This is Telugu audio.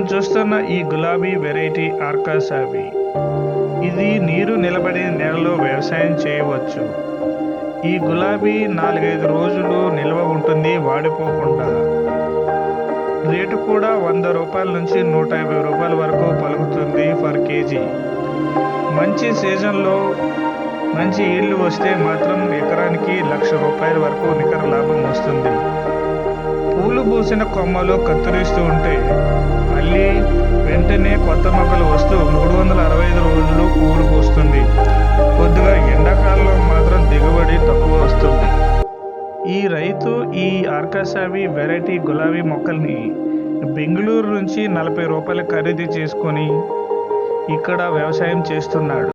మనం చూస్తున్న ఈ గులాబీ వెరైటీ ఆర్కాసావి. ఇది నీరు నిలబడిన నేలలో వ్యవసాయం చేయవచ్చు. ఈ గులాబీ 4-5 రోజులు నిల్వ ఉంటుంది వాడిపోకుండా. రేటు కూడా రూ. 100 నుంచి రూ. 150 వరకు పలుకుతుంది పర్ కేజీ. మంచి సీజన్లో మంచి ఈల్డ్ వస్తే మాత్రం ఎకరానికి రూ. 1,00,000 వరకు నికర లాభం వస్తుంది. పూలు పూసిన కొమ్మలు కత్తిరిస్తూ ఉంటే మళ్ళీ వెంటనే కొత్త మొక్కలు వస్తూ 365 రోజులు పూలు పూస్తుంది. కొద్దిగా ఎండాకాలంలో మాత్రం దిగుబడి తక్కువ వస్తుంది. ఈ రైతు ఈ ఆర్కాసావి వెరైటీ గులాబీ మొక్కల్ని బెంగళూరు నుంచి రూ. 40 ఖరీదు చేసుకొని ఇక్కడ వ్యవసాయం చేస్తున్నాడు.